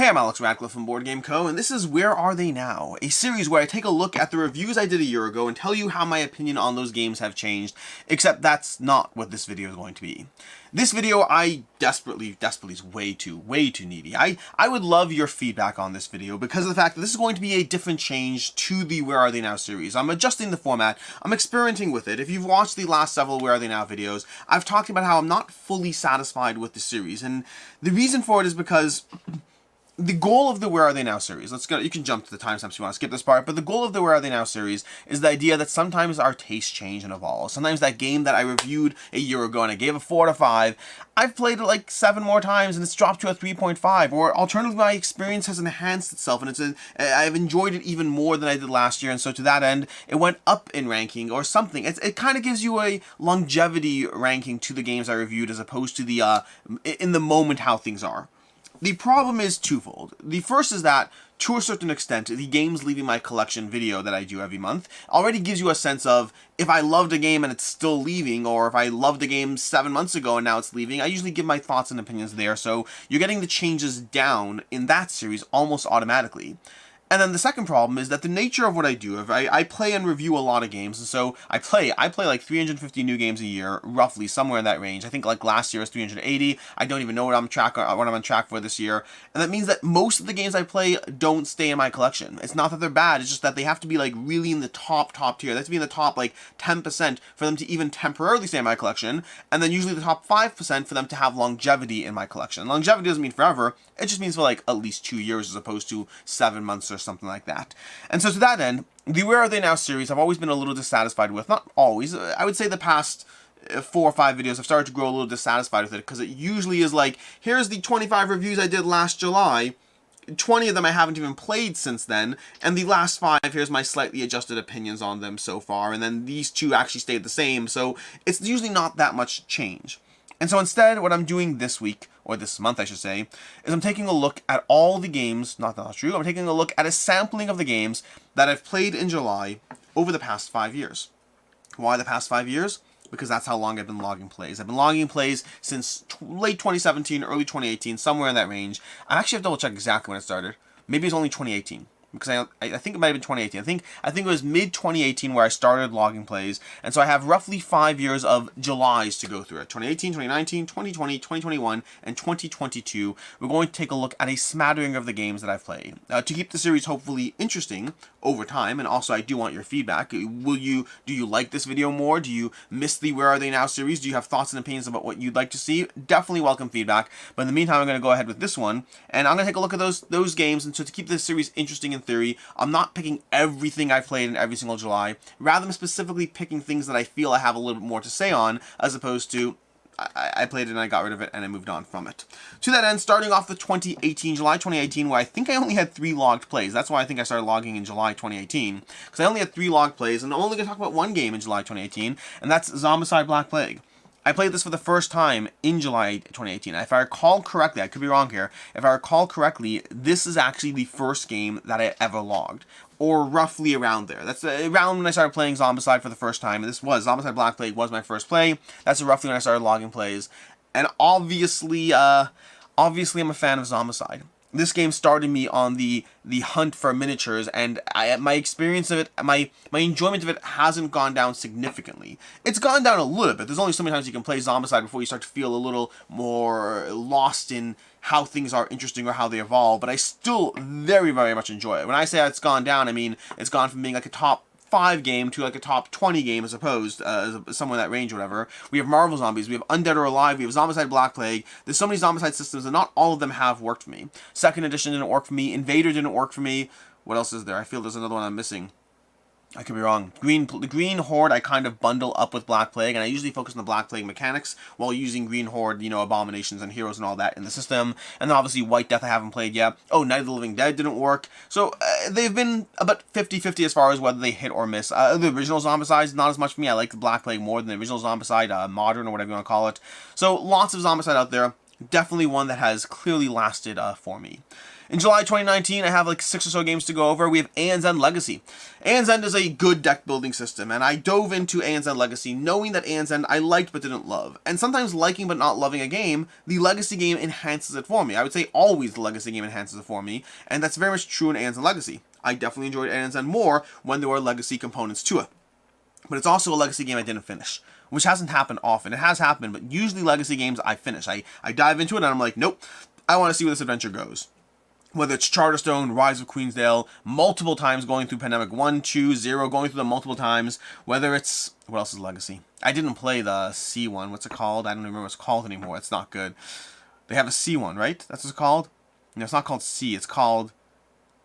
Hey, I'm Alex Radcliffe from Board Game Co., and this is Where Are They Now?, a series where I take a look at the reviews I did a year ago and tell you how my opinion on those games have changed, except that's not what this video is going to be. This video, I desperately is way too needy. I would love your feedback on this video because of the fact that this is going to be a different change to the Where Are They Now series. I'm adjusting the format, I'm experimenting with it. If you've watched the last several Where Are They Now videos, I've talked about how I'm not fully satisfied with the series, and the reason for it is because the goal of the Where Are They Now series, let's go, you can jump to the timestamps if you want to skip this part, but the goal of the Where Are They Now series is the idea that sometimes our tastes change and evolve. Sometimes that game that I reviewed a year ago and I gave a 4 out of 5, I've played it like 7 more times and it's dropped to a 3.5, or alternatively my experience has enhanced itself and I've enjoyed it even more than I did last year, and so to that end, it went up in ranking or something. It kind of gives you a longevity ranking to the games I reviewed as opposed to the, in the moment how things are. The problem is twofold. The first is that, to a certain extent, the games leaving my collection video that I do every month already gives you a sense of if I loved a game and it's still leaving, or if I loved a game 7 months ago and now it's leaving. I usually give my thoughts and opinions there, so you're getting the changes down in that series almost automatically. And then the second problem is that the nature of what I do, if I play and review a lot of games, and so I play like 350 new games a year, roughly, somewhere in that range. I think like last year was 380. I don't even know what I'm on track for this year. And that means that most of the games I play don't stay in my collection. It's not that they're bad, it's just that they have to be like really in the top tier. They have to be in the top like 10% for them to even temporarily stay in my collection, and then usually the top 5% for them to have longevity in my collection. Longevity doesn't mean forever, it just means for like at least 2 years as opposed to 7 months or something like that. And so to that end, the Where Are They Now series I've always been a little dissatisfied with. Not always, I would say the past 4 or 5 videos I've started to grow a little dissatisfied with it, because it usually is like, here's the 25 reviews I did last July, 20 of them I haven't even played since then, and the last 5, here's my slightly adjusted opinions on them so far, and then these 2 actually stayed the same, so it's usually not that much change. And so instead, what I'm doing this week, or this month I should say, is I'm taking a look at all the games, not that true, I'm taking a look at a sampling of the games that I've played in July over the past 5 years. Why the past 5 years? Because that's how long I've been logging plays. I've been logging plays since late 2017, early 2018, somewhere in that range. I actually have to double check exactly when it started. Maybe it's only 2018. Because I think it might have been 2018. I think it was mid-2018 where I started logging plays, and so I have roughly 5 years of Julys to go through it. 2018, 2019, 2020, 2021, and 2022. We're going to take a look at a smattering of the games that I've played. To keep the series hopefully interesting over time, and also I do want your feedback. Do you like this video more? Do you miss the Where Are They Now series? Do you have thoughts and opinions about what you'd like to see? Definitely welcome feedback. But in the meantime, I'm going to go ahead with this one, and I'm going to take a look at those games, and so to keep this series interesting and theory, I'm not picking everything I've played in every single July. Rather, I'm specifically picking things that I feel I have a little bit more to say on, as opposed to I played it and I got rid of it and I moved on from it. To that end, starting off with July 2018, where I think I only had 3 logged plays. That's why I think I started logging in July 2018, because I only had 3 logged plays, and I'm only going to talk about one game in July 2018, and that's Zombicide Black Plague. I played this for the first time in July 2018. If I recall correctly, I could be wrong here, if I recall correctly, this is actually the first game that I ever logged, or roughly around there. That's around when I started playing Zombicide for the first time, and Zombicide Black Plague was my first play. That's roughly when I started logging plays, and obviously I'm a fan of Zombicide. This game started me on the hunt for miniatures, and my experience of it, my enjoyment of it hasn't gone down significantly. It's gone down a little bit. There's only so many times you can play Zombicide before you start to feel a little more lost in how things are interesting or how they evolve, but I still very much enjoy it. When I say it's gone down, I mean it's gone from being like a top 5 game to like a top 20 game as opposed, somewhere in that range or whatever. We have Marvel Zombies, we have Undead or Alive, we have Zombicide Black Plague. There's so many Zombicide systems and not all of them have worked for me. Second Edition didn't work for me, Invader didn't work for me. What else is there? I feel there's another one I'm missing. I could be wrong. The Green Horde I kind of bundle up with Black Plague, and I usually focus on the Black Plague mechanics while using Green Horde, abominations and heroes and all that in the system. And then obviously White Death I haven't played yet. Oh, Night of the Living Dead didn't work. So they've been about 50-50 as far as whether they hit or miss. The original Zombicide not as much for me. I like the Black Plague more than the original Zombicide, modern or whatever you want to call it. So lots of Zombicide out there. definitely one that has clearly lasted for me. In July 2019, I have like 6 or so games to go over. We have Aeon's End Legacy. Aeon's End is a good deck building system, and I dove into Aeon's End Legacy knowing that Aeon's End I liked but didn't love. And sometimes liking but not loving a game, the Legacy game enhances it for me. I would say always the Legacy game enhances it for me, and that's very much true in Aeon's End Legacy. I definitely enjoyed Aeon's End more when there were Legacy components to it. But it's also a Legacy game I didn't finish, which hasn't happened often. It has happened, but usually Legacy games I finish. I dive into it and I'm like, nope, I want to see where this adventure goes. Whether it's Charterstone, Rise of Queensdale, multiple times going through Pandemic 1, 2, 0, going through them multiple times. Whether it's, what else is Legacy? I didn't play the C one. What's it called? I don't even remember what it's called anymore. It's not good. They have a C one, right? That's what it's called? No, it's not called C. It's called,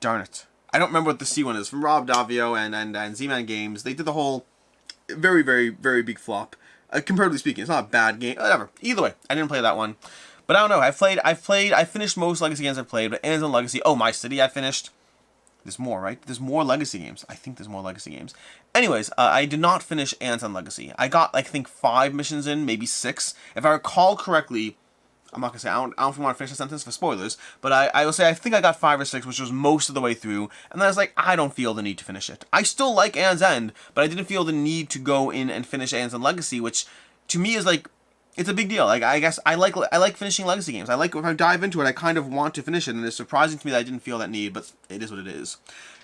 darn it. I don't remember what the C one is. From Rob Davio and Z-Man Games. They did the whole very, very, very big flop. Comparatively speaking, it's not a bad game. Whatever. Either way, I didn't play that one. But I don't know. I finished most Legacy games I've played, but Aeon's End Legacy. Oh, My City I finished. There's more, right? There's more Legacy games. I think there's more Legacy games. Anyways, I did not finish Aeon's End Legacy. I got, I think, 5 missions in, maybe 6. If I recall correctly, I'm not going to say, I don't want to finish the sentence for spoilers, but I will say I think I got 5 or 6, which was most of the way through, and then I was like, I don't feel the need to finish it. I still like Aeon's End, but I didn't feel the need to go in and finish Aeon's End Legacy, which, to me, is like, it's a big deal. Like, I guess I like finishing Legacy games. I like, if I dive into it, I kind of want to finish it, and it's surprising to me that I didn't feel that need, but it is what it is.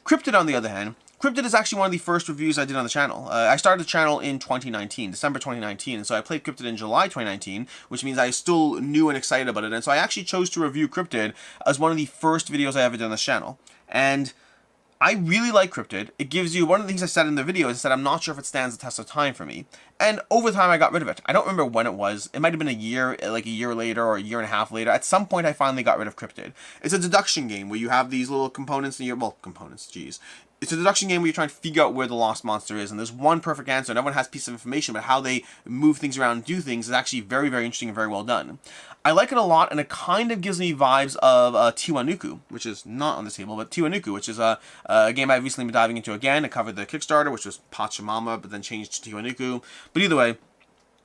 Cryptid, on the other hand, Cryptid is actually one of the first reviews I did on the channel. I started the channel in 2019, December 2019, and so I played Cryptid in July 2019, which means I still knew and excited about it, and so I actually chose to review Cryptid as one of the first videos I ever did on this channel. And I really like Cryptid. It gives you, one of the things I said in the video is that I'm not sure if it stands the test of time for me. And over time I got rid of it. I don't remember when it was. It might have been a year, like a year later or a year and a half later. At some point I finally got rid of Cryptid. It's a deduction game where you have these little components in your, well, components, geez. It's a deduction game where you're trying to figure out where the lost monster is, and there's one perfect answer, and everyone has a piece of information, but how they move things around and do things is actually very, very interesting and very well done. I like it a lot, and it kind of gives me vibes of Tiwanuku, which is not on the table, but Tiwanuku, which is a game I've recently been diving into again. It covered the Kickstarter, which was Pachamama, but then changed to Tiwanuku. But either way,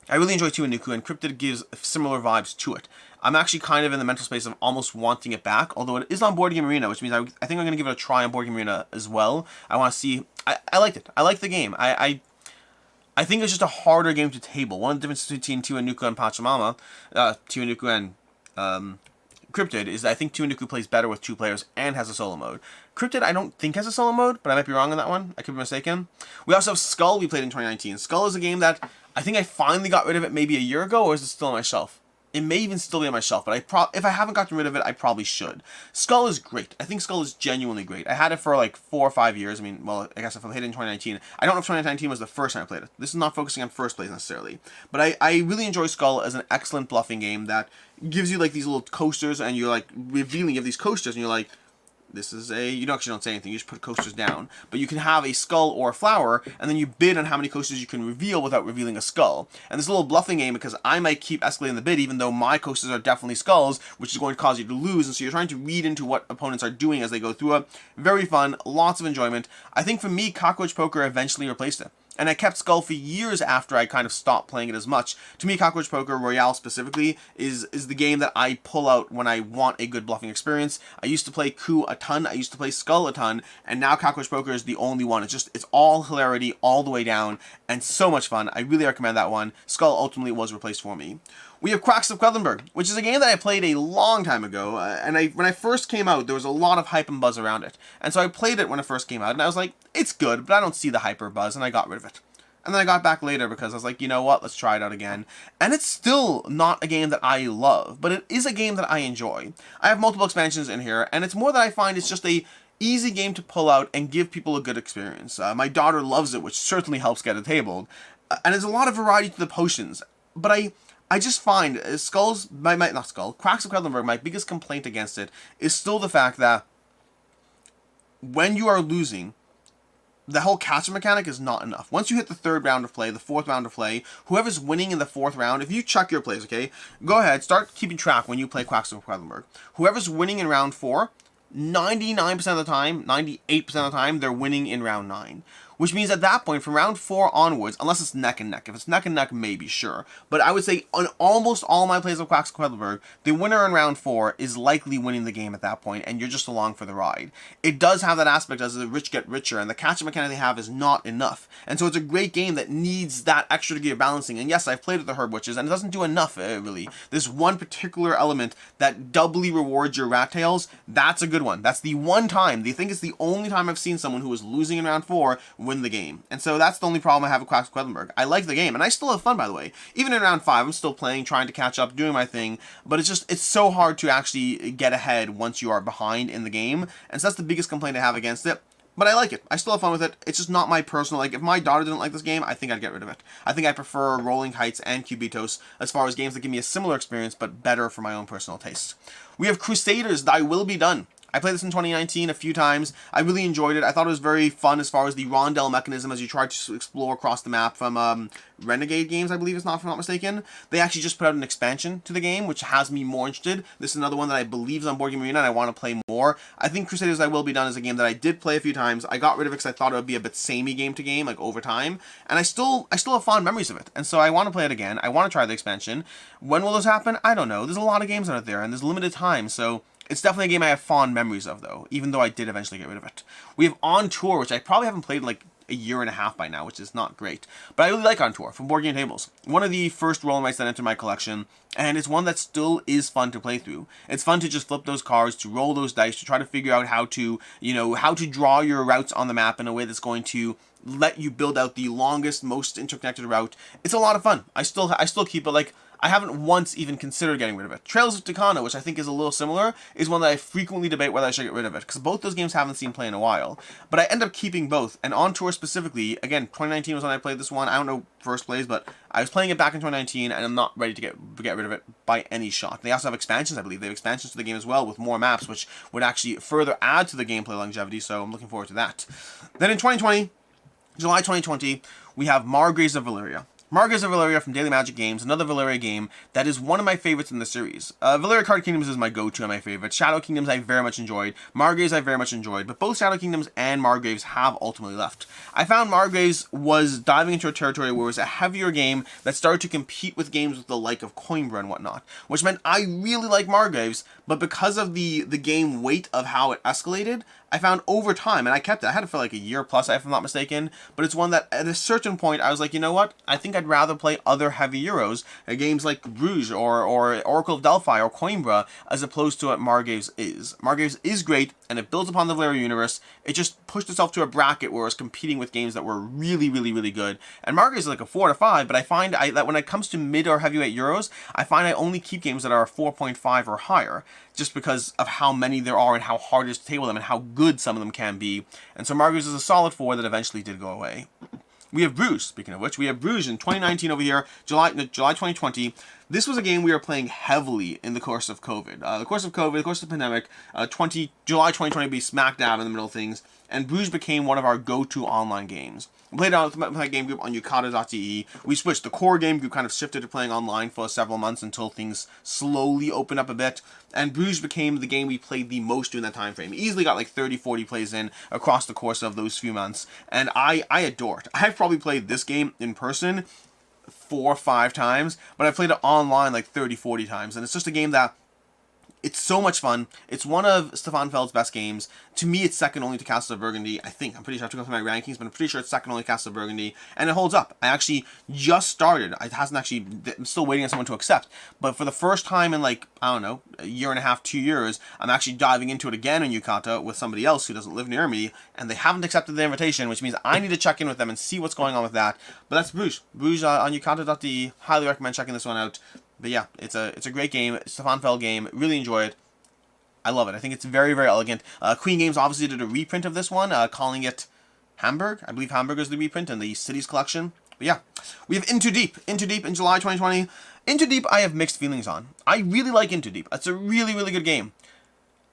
I really enjoy Tiwanuku, and Cryptid gives similar vibes to it. I'm actually kind of in the mental space of almost wanting it back, although it is on Board Game Arena, which means I think I'm going to give it a try on Board Game Arena as well. I want to see, I liked it. I liked the game. I think it's just a harder game to table. One of the differences between Tiwanuku and Pachamama, Tiwanuku and Cryptid, is I think Tiwanuku plays better with 2 players and has a solo mode. Cryptid I don't think has a solo mode, but I might be wrong on that one. I could be mistaken. We also have Skull we played in 2019. Skull is a game that I think I finally got rid of it maybe a year ago, or is it still on my shelf? It may even still be on my shelf, but if I haven't gotten rid of it, I probably should. Skull is great. I think Skull is genuinely great. I had it for like 4 or 5 years. I mean, well, I guess if I played it in 2019. I don't know if 2019 was the first time I played it. This is not focusing on first plays necessarily. But I really enjoy Skull as an excellent bluffing game that gives you like these little coasters, and you're like revealing of these coasters, and you're like, this is a, you actually don't say anything, you just put coasters down. But you can have a skull or a flower, and then you bid on how many coasters you can reveal without revealing a skull. And this little bluffing game, because I might keep escalating the bid, even though my coasters are definitely skulls, which is going to cause you to lose, and so you're trying to read into what opponents are doing as they go through it. Very fun, lots of enjoyment. I think for me, Cockroach Poker eventually replaced it. And I kept Skull for years after I kind of stopped playing it as much. To me, Cockroach Poker Royale specifically is the game that I pull out when I want a good bluffing experience. I used to play Coup a ton, I used to play Skull a ton, and now Cockroach Poker is the only one. It's all hilarity all the way down, and so much fun. I really recommend that one. Skull ultimately was replaced for me. We have Quacks of Quedlinburg, which is a game that I played a long time ago, and when I first came out, there was a lot of hype and buzz around it. And so I played it when it first came out, and I was like, it's good, but I don't see the hype or buzz, and I got rid of it. And then I got back later because I was like, you know what, let's try it out again. And it's still not a game that I love, but it is a game that I enjoy. I have multiple expansions in here, and it's more that I find it's just a easy game to pull out and give people a good experience. My daughter loves it, which certainly helps get it tabled. And there's a lot of variety to the potions, but I just find Quacks of Quedlinburg, my biggest complaint against it is still the fact that when you are losing, the whole catcher mechanic is not enough. Once you hit the 3rd round of play, the 4th round of play, whoever's winning in the 4th round, if you check your plays, okay, go ahead, start keeping track when you play Quacks of Quedlinburg. Whoever's winning in round 4, 99% of the time, 98% of the time, they're winning in round 9. which means at that point, from round 4 onwards, unless it's neck and neck, if it's neck and neck, maybe, sure. But I would say on almost all my plays of Quacks of Quedlinburg, the winner in round 4 is likely winning the game at that point, and you're just along for the ride. It does have that aspect as the rich get richer, and the catch-up mechanic they have is not enough. And so it's a great game that needs that extra degree of balancing. And yes, I've played with the Herb Witches, and it doesn't do enough, really. This one particular element that doubly rewards your rat tails, that's a good one. That's the one time, they think it's the only time I've seen someone who was losing in round 4 win the game. And so that's the only problem I have with Quacks of Quedlinburg. I like the game, and I still have fun, by the way. Even in round 5, I'm still playing, trying to catch up, doing my thing, but it's so hard to actually get ahead once you are behind in the game, and so that's the biggest complaint I have against it. But I like it. I still have fun with it. It's just not my personal, like, if my daughter didn't like this game, I think I'd get rid of it. I think I prefer Rolling Heights and Cubitos as far as games that give me a similar experience, but better for my own personal taste. We have Crusaders, Thy Will Be Done. I played this in 2019 a few times. I really enjoyed it. I thought it was very fun as far as the rondel mechanism as you try to explore across the map from Renegade Games, I believe, if I'm not mistaken. They actually just put out an expansion to the game, which has me more interested. This is another one that I believe is on Board Game Arena, and I want to play more. I think Crusaders I Will Be Done is a game that I did play a few times. I got rid of it because I thought it would be a bit samey game to game, like over time. And I still have fond memories of it. And so I want to play it again. I want to try the expansion. When will this happen? I don't know. There's a lot of games out there, and there's limited time, so it's definitely a game I have fond memories of, though, even though I did eventually get rid of it. We have On Tour, which I probably haven't played in like a year and a half by now, which is not great. But I really like On Tour from Board Game Tables. One of the first roll mice that entered my collection, and it's one that still is fun to play through. It's fun to just flip those cards, to roll those dice, to try to figure out how to, how to draw your routes on the map in a way that's going to let you build out the longest, most interconnected route. It's a lot of fun. I still keep it, like, I haven't once even considered getting rid of it. Trails of Tucana, which I think is a little similar, is one that I frequently debate whether I should get rid of it, because both those games haven't seen play in a while. But I end up keeping both, and On Tour specifically, again, 2019 was when I played this one. I don't know first plays, but I was playing it back in 2019, and I'm not ready to get rid of it by any shot. They also have expansions, I believe. They have expansions to the game as well, with more maps, which would actually further add to the gameplay longevity, so I'm looking forward to that. Then in 2020, July 2020, we have Margraves of Valeria. Margraves of Valeria from Daily Magic Games, another Valeria game that is one of my favorites in the series. Valeria Card Kingdoms is my go-to and my favorite. Shadow Kingdoms I very much enjoyed. Margraves I very much enjoyed, but both Shadow Kingdoms and Margraves have ultimately left. I found Margraves was diving into a territory where it was a heavier game that started to compete with games with the like of Coimbra and whatnot, which meant I really like Margraves, but because of the game weight of how it escalated, I found over time, and I kept it, I had it for like a year plus, if I'm not mistaken, but it's one that at a certain point I was like, you know what, I think I'd rather play other heavy Euros, games like Bruges or Oracle of Delphi or Coimbra, as opposed to what Margraves is. Margraves is great, and it builds upon the Valeria universe. It just pushed itself to a bracket where it was competing with games that were really, really, really good. And Margraves is like a 4 to 5, but I find that when it comes to mid or heavyweight Euros, I find I only keep games that are 4.5 or higher, just because of how many there are and how hard it is to table them and how good some of them can be. And so Margraves is a solid 4 that eventually did go away. We have Bruges, speaking of which. We have Bruges in 2019 over here, July 2020. This was a game we were playing heavily in the course of COVID. The course of the pandemic, July 2020 be smack dab in the middle of things, and Bruges became one of our go-to online games. We played out with my game group on yukata.de. We switched. The core game group kind of shifted to playing online for several months until things slowly opened up a bit. And Bruges became the game we played the most during that time frame. Easily got like 30, 40 plays in across the course of those few months. And I adore it. I've probably played this game in person 4 or 5 times, but I've played it online like 30, 40 times. And it's just a game that it's so much fun. It's one of Stefan Feld's best games. To me, it's second only to Castle of Burgundy. I think. I'm pretty sure I have to go through my rankings, but I'm pretty sure it's second only to Castle of Burgundy. And it holds up. I actually just started. It hasn't actually... I'm still waiting on someone to accept. But for the first time in like, I don't know, a year and a half, 2 years, I'm actually diving into it again in Yukata with somebody else who doesn't live near me. And they haven't accepted the invitation, which means I need to check in with them and see what's going on with that. But that's Bruges. Bruges on yukata.de. Highly recommend checking this one out. But yeah, it's a great game. Stefan Feld game. Really enjoy it. I love it. I think it's very, very elegant. Queen Games obviously did a reprint of this one, calling it Hamburg. I believe Hamburg is the reprint in the Cities collection. But yeah, we have Into Deep. Into Deep in July 2020. Into Deep I have mixed feelings on. I really like Into Deep. It's a really, really good game.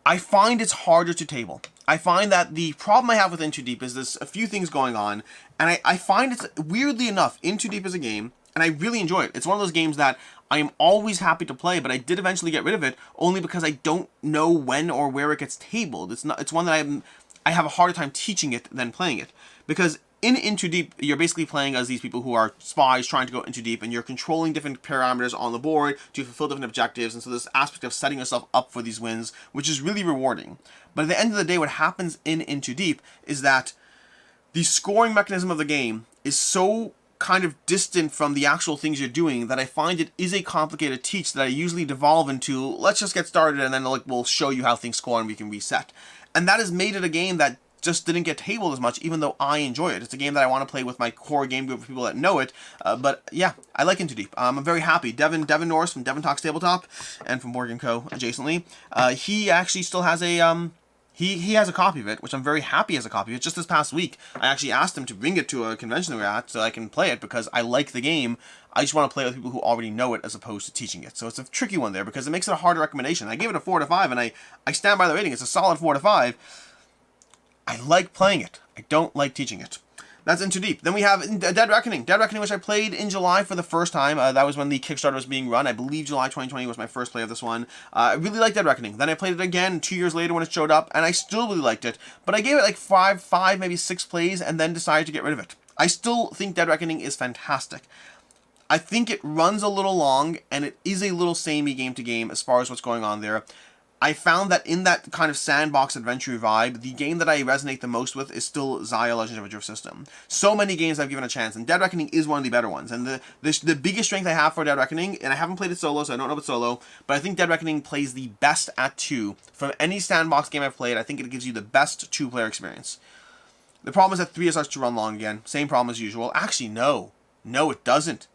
I find it's harder to table. I find that the problem I have with Into Deep is there's a few things going on, and I find it's, weirdly enough, Into Deep is a game, and I really enjoy it. It's one of those games that I am always happy to play, but I did eventually get rid of it, only because I don't know when or where it gets tabled. It's one that I have a harder time teaching it than playing it. Because In Into Deep, you're basically playing as these people who are spies trying to go into deep, and you're controlling different parameters on the board to fulfill different objectives, and so this aspect of setting yourself up for these wins, which is really rewarding. But at the end of the day, what happens in Into Deep is that the scoring mechanism of the game is so kind of distant from the actual things you're doing that I find it is a complicated teach that I usually devolve into, let's just get started and then we'll show you how things score and we can reset. And that has made it a game that just didn't get tabled as much, even though I enjoy it. It's a game that I want to play with my core game group of people that know it. But yeah, I like Into Deep. I'm very happy. Devin Norris from Devin Talks Tabletop and from Board Game Co. adjacently. He actually still has a he has a copy of it, which I'm very happy he has a copy of it. Just this past week, I actually asked him to bring it to a convention that we're at so I can play it because I like the game. I just want to play with people who already know it as opposed to teaching it. So it's a tricky one there because it makes it a harder recommendation. I gave it a 4 to 5, and I stand by the rating. It's a solid 4 to 5. I like playing it. I don't like teaching it. That's Into Deep. Then we have Dead Reckoning. Dead Reckoning, which I played in July for the first time. That was when the Kickstarter was being run. I believe July 2020 was my first play of this one. I really liked Dead Reckoning. Then I played it again 2 years later when it showed up, and I still really liked it. But I gave it like five, maybe 6 plays, and then decided to get rid of it. I still think Dead Reckoning is fantastic. I think it runs a little long, and it is a little samey game to game as far as what's going on there. I found that in that kind of sandbox adventure vibe, the game that I resonate the most with is still Xia Legends of a Drift System. So many games I've given a chance, and Dead Reckoning is one of the better ones. And the biggest strength I have for Dead Reckoning, and I haven't played it solo, so I don't know if it's solo, but I think Dead Reckoning plays the best at 2. From any sandbox game I've played, I think it gives you the best 2-player experience. The problem is that 3 starts to run long again. Same problem as usual. Actually, no. No, it doesn't.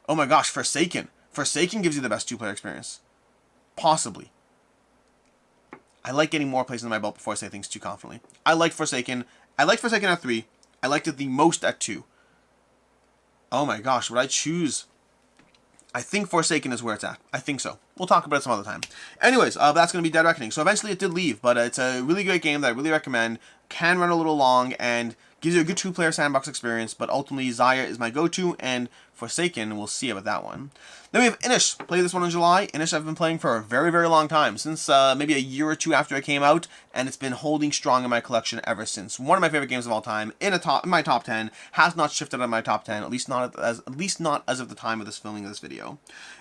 Oh my gosh, Forsaken. Forsaken gives you the best 2-player experience. Possibly. I like getting more plays in my belt before I say things too confidently. I like Forsaken. I liked Forsaken at 3. I liked it the most at 2. Oh my gosh, would I choose? I think Forsaken is where it's at. I think so. We'll talk about it some other time. Anyways, that's going to be Dead Reckoning. So eventually it did leave, but it's a really great game that I really recommend. Can run a little long and gives you a good 2-player sandbox experience, but ultimately Xia is my go-to, and Forsaken, we'll see about that one. Then we have Inish. Played this one in July. Inish I've been playing for a very, very long time, since maybe a year or 2 after it came out, and it's been holding strong in my collection ever since. One of my favorite games of all time, in my top 10, has not shifted out of my top 10, at least not as of the time of this filming of this video.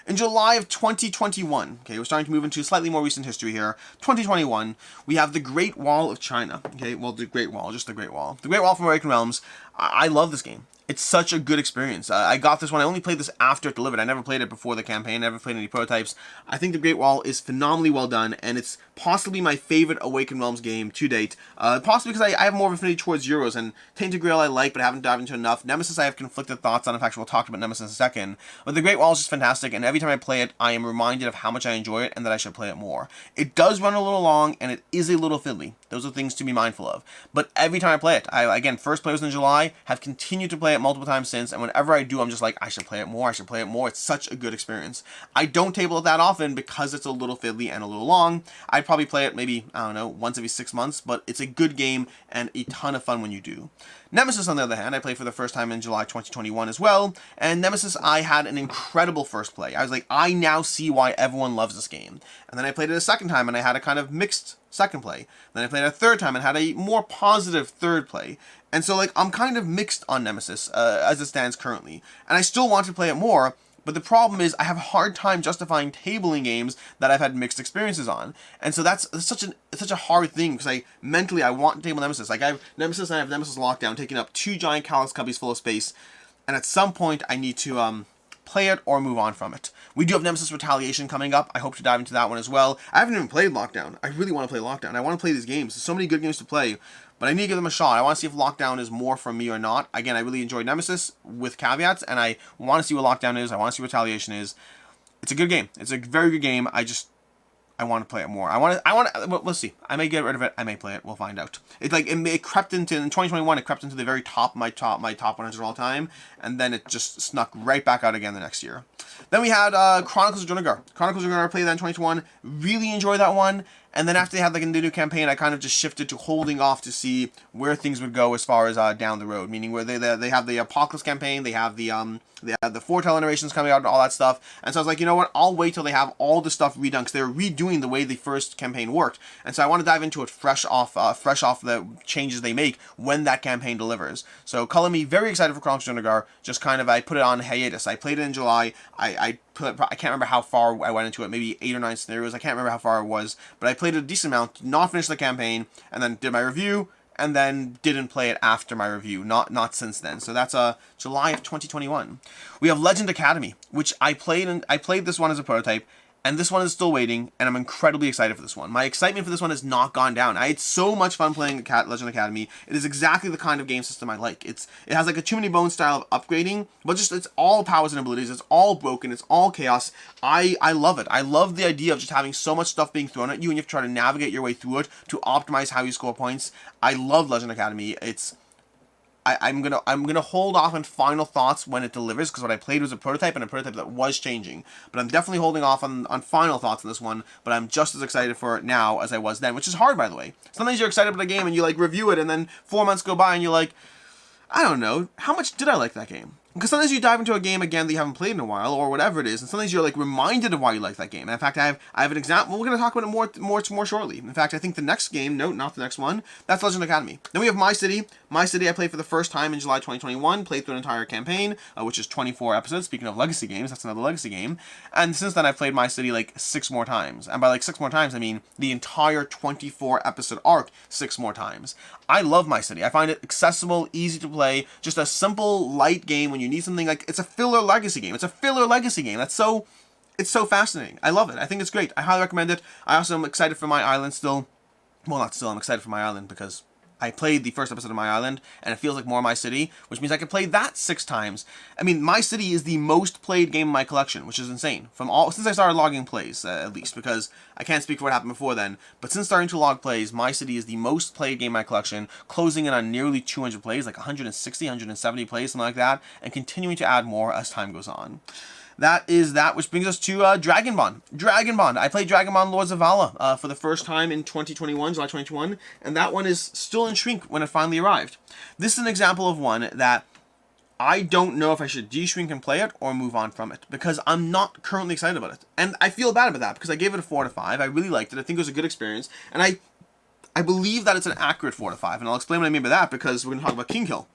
In July of 2021, okay, we're starting to move into slightly more recent history here. 2021, we have the Great Wall of China. Okay, well, the Great Wall, just the Great Wall. The Great Wall from Awakened Realms. I love this game. It's such a good experience. I got this one. I only played this after it delivered. I never played it before the campaign. Never played any prototypes. I think the Great Wall is phenomenally well done, and it's possibly my favorite Awakened Realms game to date. Possibly because I have more of affinity towards Euros, and Tainted Grail I like, but I haven't dived into enough. Nemesis I have conflicted thoughts on. In fact, we'll talk about Nemesis in a second. But the Great Wall is just fantastic, and every time I play it, I am reminded of how much I enjoy it and that I should play it more. It does run a little long, and it is a little fiddly. Those are things to be mindful of. But every time I play it, again, first play was in July, have continued to play it multiple times since, and whenever I do, I'm just like, I should play it more, I should play it more. It's such a good experience. I don't table it that often because it's a little fiddly and a little long. I'd probably play it maybe, I don't know, once every 6 months, but it's a good game and a ton of fun when you do. Nemesis, on the other hand, I played for the first time in July 2021 as well, and Nemesis, I had an incredible first play. I was like, I now see why everyone loves this game. And then I played it a second time, and I had a kind of mixed second play. Then I played it a third time and had a more positive third play. And so, like, I'm kind of mixed on Nemesis as it stands currently. And I still want to play it more, but the problem is I have a hard time justifying tabling games that I've had mixed experiences on. And so it's such a hard thing, because mentally I want to table Nemesis. Like, I have Nemesis and I have Nemesis Lockdown taking up 2 giant Calyx cubbies full of space. And at some point I need to play it or move on from it. We do have Nemesis Retaliation coming up. I hope to dive into that one as well. I haven't even played Lockdown. I really want to play Lockdown. I want to play these games. There's so many good games to play, but I need to give them a shot. I want to see if Lockdown is more for me or not. Again, I really enjoyed Nemesis with caveats, and I want to see what Lockdown is. I want to see what Retaliation is. It's a good game. It's a very good game. I want to play it more. Well, let's see. I may get rid of it. I may play it. We'll find out. It crept into, in 2021, it crept into the very top, my top 100 of all time, and then it just snuck right back out again the next year. Then we had Chronicles of Drunagor. Chronicles of Drunagor, I played that in 2021. Really enjoyed that one, And then after they had like a new campaign, I kind of just shifted to holding off to see where things would go as far as down the road. Meaning where they have the Apocalypse campaign, they have the Foretell iterations coming out and all that stuff. And so I was like, you know what? I'll wait till they have all the stuff redone because they're redoing the way the first campaign worked. And so I want to dive into it fresh off the changes they make when that campaign delivers. So color me very excited for Chronicles of Drunagor. Just kind of I put it on hiatus. I played it in July. I can't remember how far I went into it. Maybe 8 or 9 scenarios. I can't remember how far it was, but I played it a decent amount. Did not finish the campaign, and then did my review. And then didn't play it after my review, not since then. So that's July of 2021. We have Legend Academy, which I played this one as a prototype, and this one is still waiting, and I'm incredibly excited for this one. My excitement for this one has not gone down. I had so much fun playing Legend Academy. It is exactly the kind of game system I like. It has like a Too Many Bones style of upgrading, but just it's all powers and abilities. It's all broken. It's all chaos. I love it. I love the idea of just having so much stuff being thrown at you, and you have to try to navigate your way through it to optimize how you score points. I love Legend Academy. I'm gonna hold off on final thoughts when it delivers, because what I played was a prototype, and a prototype that was changing. But I'm definitely holding off on final thoughts on this one, but I'm just as excited for it now as I was then, which is hard, by the way. Sometimes you're excited about a game and you like review it, and then 4 months go by and you're like, I don't know, how much did I like that game? Because sometimes you dive into a game again that you haven't played in a while, or whatever it is, and sometimes you're like reminded of why you like that game. And in fact, I have an example. We're going to talk about it more shortly. In fact, I think the next game, no, not the next one, that's Legend Academy. Then we have My City. My City I played for the first time in July 2021, played through an entire campaign, which is 24 episodes. Speaking of legacy games, that's another legacy game. And since then, I've played My City like 6 more times. And by like 6 more times, I mean the entire 24 episode arc 6 more times. I love My City. I find it accessible, easy to play, just a simple, light game when you need something. Like, it's a filler legacy game. It's a filler legacy game. It's so fascinating. I love it. I think it's great. I highly recommend it. I also am excited for My Island still. Well, not still. I'm excited for My Island because I played the first episode of My Island, and it feels like more My City, which means I can play that 6 times. I mean, My City is the most played game in my collection, which is insane. Since I started logging plays, at least, because I can't speak for what happened before then, but since starting to log plays, My City is the most played game in my collection, closing in on nearly 200 plays, like 160, 170 plays, something like that, and continuing to add more as time goes on. That is that, which brings us to Dragonbond. Dragonbond. I played Dragonbond Lords of Vaala for the first time in 2021, July 2021, and that one is still in shrink when it finally arrived. This is an example of one that I don't know if I should de-shrink and play it or move on from it, because I'm not currently excited about it. And I feel bad about that, because I gave it a 4 out of 5. I really liked it. I think it was a good experience, and I believe that it's an accurate 4 out of 5, and I'll explain what I mean by that, because we're going to talk about King Hill.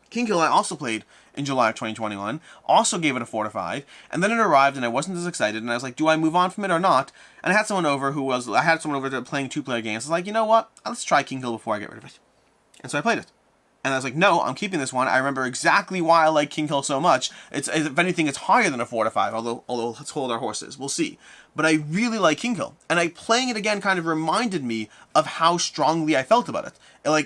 King Hill I also played in July of 2021, also gave it a 4 out of 5, and then it arrived and I wasn't as excited, and I was like, do I move on from it or not? And I had someone over playing 2-player games. I was like, you know what, let's try King Hill before I get rid of it. And so I played it. And I was like, no, I'm keeping this one. I remember exactly why I like King Hill so much. If anything, it's higher than a 4 out of 5, although let's hold our horses. We'll see. But I really like King Hill. And playing it again kind of reminded me of how strongly I felt about it.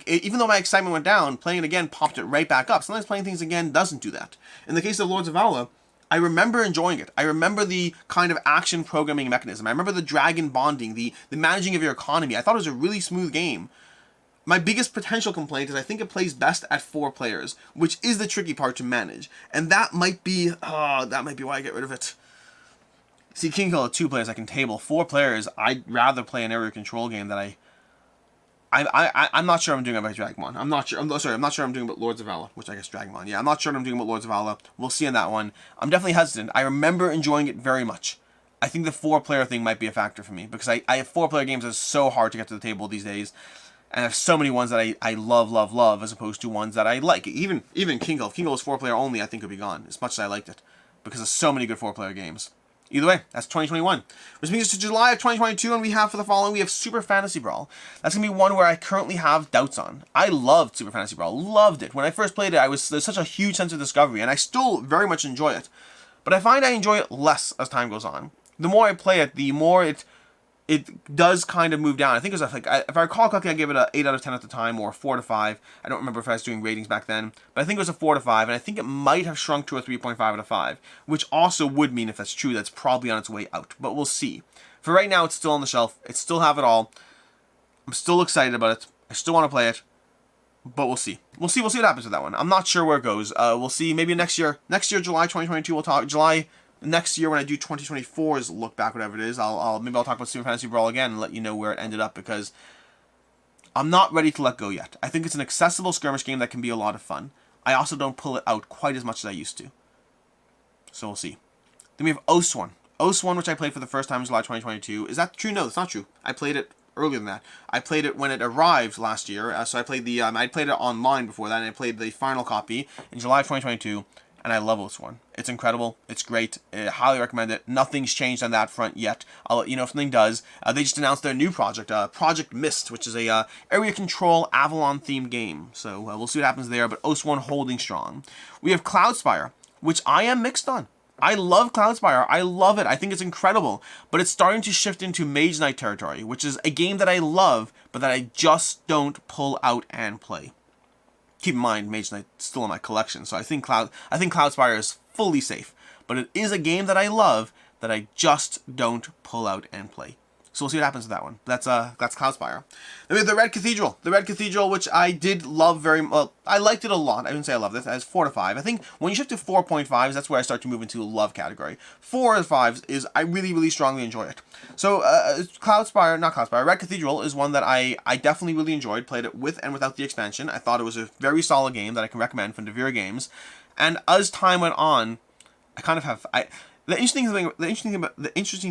Even though my excitement went down, playing it again popped it right back up. Sometimes playing things again doesn't do that. In the case of Lords of Vaala, I remember enjoying it. I remember the kind of action programming mechanism. I remember the dragon bonding, the managing of your economy. I thought it was a really smooth game. My biggest potential complaint is I think it plays best at 4 players, which is the tricky part to manage. And that might be why I get rid of it. See, King Hill at 2 players I can table. 4 players, I'd rather play an area control game that I'm not sure I'm doing about Dragonbond. I'm not sure I'm doing about Lords of Vaala, which I guess Dragonbond. Yeah, I'm not sure what I'm doing about Lords of Vaala. We'll see on that one. I'm definitely hesitant. I remember enjoying it very much. I think the 4-player thing might be a factor for me, because I have 4-player games that are so hard to get to the table these days. And I have so many ones that I love, as opposed to ones that I like. Even King Hill. If King Hill was 4-player only, I think it would be gone, as much as I liked it. Because there's so many good 4-player games. Either way, that's 2021. Which brings us to July of 2022, and we have Super Fantasy Brawl. That's going to be one where I currently have doubts on. I loved Super Fantasy Brawl. Loved it. When I first played it, there's such a huge sense of discovery, and I still very much enjoy it. But I find I enjoy it less as time goes on. The more I play it, the more it does kind of move down. I think it was if I recall correctly, I gave it an 8 out of 10 at the time, or a 4 out of 5. I don't remember if I was doing ratings back then, but I think it was a 4 out of 5, and I think it might have shrunk to a 3.5 out of 5, which also would mean, if that's true, that's probably on its way out, but we'll see. For right now, it's still on the shelf. It still have it all. I'm still excited about it. I still want to play it, but we'll see. We'll see what happens with that one. I'm not sure where it goes. We'll see. Maybe next year, July 2022, we'll talk. next year when I do 2024's look back, whatever it is, maybe I'll talk about Super Fantasy Brawl again and let you know where it ended up, because I'm not ready to let go yet. I think it's an accessible skirmish game that can be a lot of fun. I also don't pull it out quite as much as I used to. So we'll see. Then we have Oathsworn. Oathsworn, which I played for the first time in July 2022. Is that true? No, it's not true. I played it earlier than that. I played it when it arrived last year. So I played I played it online before that, and I played the final copy in July 2022. And I love Oathsworn. It's incredible. It's great. I highly recommend it. Nothing's changed on that front yet. I'll let you know if something does. They just announced their new project, Project Mist, which is a area control Avalon-themed game. So we'll see what happens there, but Oathsworn holding strong. We have Cloudspire, which I am mixed on. I love Cloudspire. I love it. I think it's incredible. But it's starting to shift into Mage Knight territory, which is a game that I love, but that I just don't pull out and play. Keep in mind, Mage Knight's still in my collection, so I think Cloudspire is fully safe. But it is a game that I love that I just don't pull out and play. So we'll see what happens with that one. That's Cloudspire. Then we have the Red Cathedral. The Red Cathedral, which I did love very well. I liked it a lot. I didn't say I loved it. As 4 to 5. I think when you shift to 4.5s, that's where I start to move into the love category. 4 to 5s is I really strongly enjoy it. So Red Cathedral is one that I definitely really enjoyed. Played it with and without the expansion. I thought it was a very solid game that I can recommend from Devere Games. And as time went on, I kind of have The interesting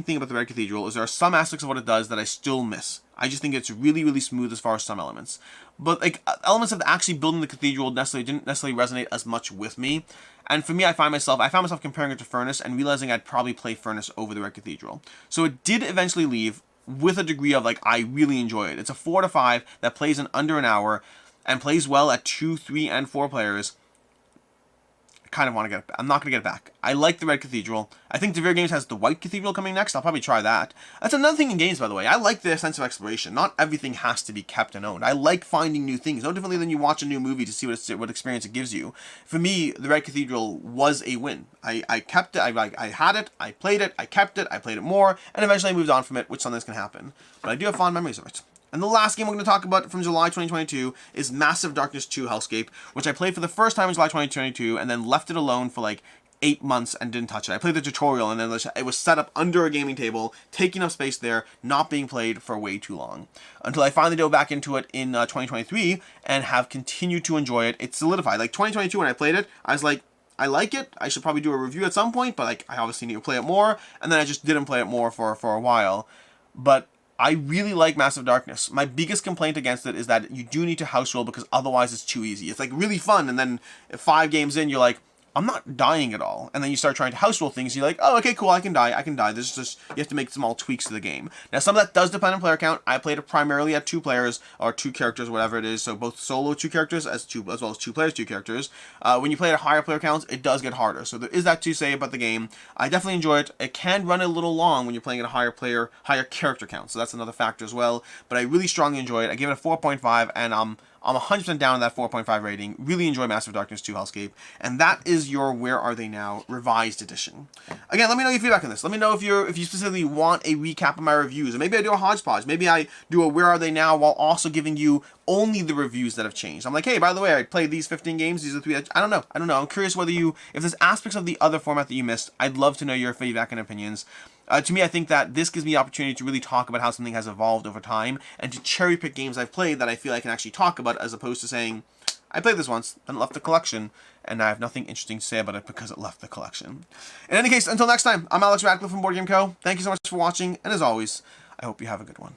thing about the Red Cathedral is there are some aspects of what it does that I still miss. I just think it's really smooth as far as some elements. But like elements of actually building the cathedral didn't necessarily resonate as much with me. And for me, I found myself comparing it to Furnace and realizing I'd probably play Furnace over the Red Cathedral. So it did eventually leave with a degree of I really enjoy it. It's a 4 to 5 that plays in under an hour and plays well at 2, 3, and 4 players. Kind of want to get it back. I'm not going to get it back. I like the Red Cathedral. I think Devere Games has the White Cathedral coming next. I'll probably try that. That's another thing in games, by the way. I like the sense of exploration. Not everything has to be kept and owned. I like finding new things. No differently than you watch a new movie to see what experience it gives you. For me, the Red Cathedral was a win. I kept it. I had it. I played it. I kept it. I played it more. And eventually I moved on from it, which sometimes can happen. But I do have fond memories of it. And the last game we're going to talk about from July 2022 is Massive Darkness 2 Hellscape, which I played for the first time in July 2022 and then left it alone for 8 months and didn't touch it. I played the tutorial and then it was set up under a gaming table, taking up space there, not being played for way too long. Until I finally dove back into it in 2023 and have continued to enjoy it. It's solidified. 2022 when I played it, I was like, I like it. I should probably do a review at some point, but I obviously need to play it more. And then I just didn't play it more for a while. But I really like Massive Darkness. My biggest complaint against it is that you do need to house roll because otherwise it's too easy. It's really fun, and then 5 games in, you're like, I'm not dying at all. And then you start trying to house roll things, you're like, oh, okay, cool, I can die. There's just, you have to make small tweaks to the game. Now, some of that does depend on player count. I played it primarily at 2 players, or 2 characters, whatever it is, so both solo 2 characters, as well as 2 players, 2 characters. When you play at higher player counts, it does get harder, so there is that to say about the game. I definitely enjoy it. It can run a little long when you're playing at a higher character count, so that's another factor as well, but I really strongly enjoy it. I give it a 4.5, and I'm 100% down on that 4.5 rating. Really enjoy Massive Darkness 2 Hellscape. And that is your Where Are They Now revised edition. Again, let me know your feedback on this. Let me know if you specifically want a recap of my reviews. Or maybe I do a hodgepodge. Maybe I do a Where Are They Now while also giving you only the reviews that have changed. I'm like, hey, by the way, I played these 15 games. These are 3. I don't know. I'm curious if there's aspects of the other format that you missed. I'd love to know your feedback and opinions. To me, I think that this gives me the opportunity to really talk about how something has evolved over time and to cherry pick games I've played that I feel I can actually talk about, as opposed to saying, I played this once, then it left the collection, and I have nothing interesting to say about it because it left the collection. In any case, until next time, I'm Alex Radcliffe from Board Game Co. Thank you so much for watching, and as always, I hope you have a good one.